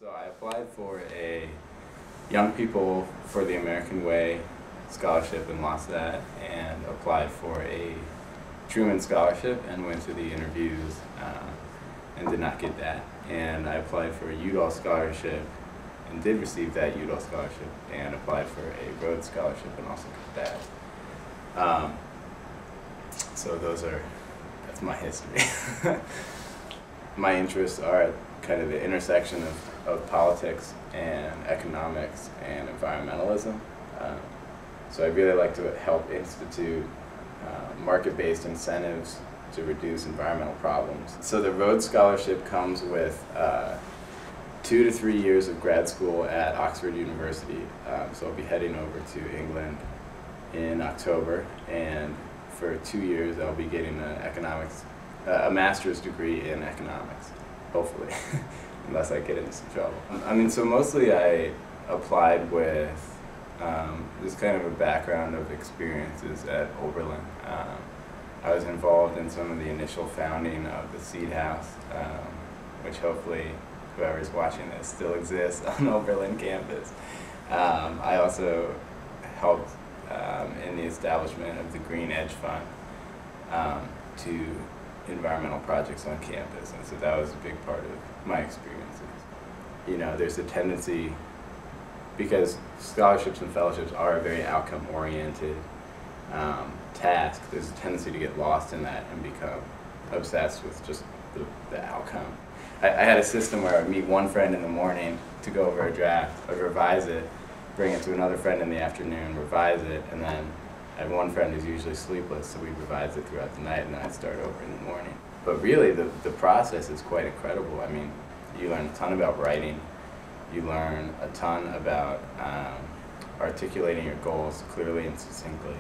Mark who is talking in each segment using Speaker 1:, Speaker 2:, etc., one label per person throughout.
Speaker 1: So I applied for a Young People for the American Way scholarship and lost that, and applied for a Truman Scholarship and went to the interviews and did not get that. And I applied for a Udall Scholarship and did receive that Udall Scholarship, and applied for a Rhodes Scholarship and also got that. So that's my history. My interests are at kind of the intersection of politics and economics and environmentalism. So I really like to help institute market-based incentives to reduce environmental problems. So the Rhodes Scholarship comes with 2 to 3 years of grad school at Oxford University. So I'll be heading over to England in October, and for 2 years I'll be getting a master's degree in economics, hopefully, unless I get into some trouble. I mean, so mostly I applied with just kind of a background of experiences at Oberlin. I was involved in some of the initial founding of the Seed House, which hopefully whoever's watching this still exists on Oberlin campus. I also helped in the establishment of the Green Edge Fund to environmental projects on campus, and so that was a big part of my experiences. You know, there's a tendency, because scholarships and fellowships are a very outcome-oriented task, there's a tendency to get lost in that and become obsessed with just the outcome. I had a system where I would meet one friend in the morning to go over a draft, I'd revise it, bring it to another friend in the afternoon, revise it, and then I have one friend who's usually sleepless, so we'd revise it throughout the night, and then I'd start over in the morning. But really, the process is quite incredible. I mean, you learn a ton about writing, you learn a ton about articulating your goals clearly and succinctly.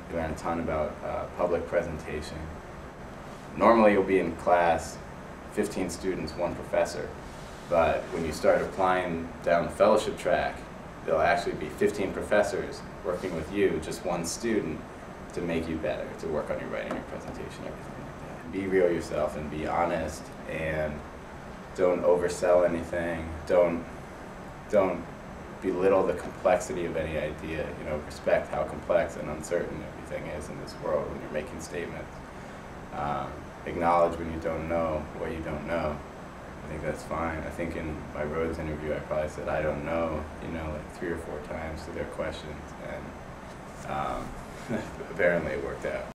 Speaker 1: You learn a ton about public presentation. Normally you'll be in class, 15 students, 1 professor, but when you start applying down the fellowship track, there'll actually be 15 professors working with you, just 1 student, to make you better, to work on your writing, your presentation, everything like that. Be real yourself and be honest, and don't oversell anything. Don't belittle the complexity of any idea. You know, respect how complex and uncertain everything is in this world when you're making statements. Acknowledge when you don't know what you don't know. I think that's fine. I think in my Rhodes interview I probably said I don't know, you know, like 3 or 4 times to their questions, and apparently it worked out.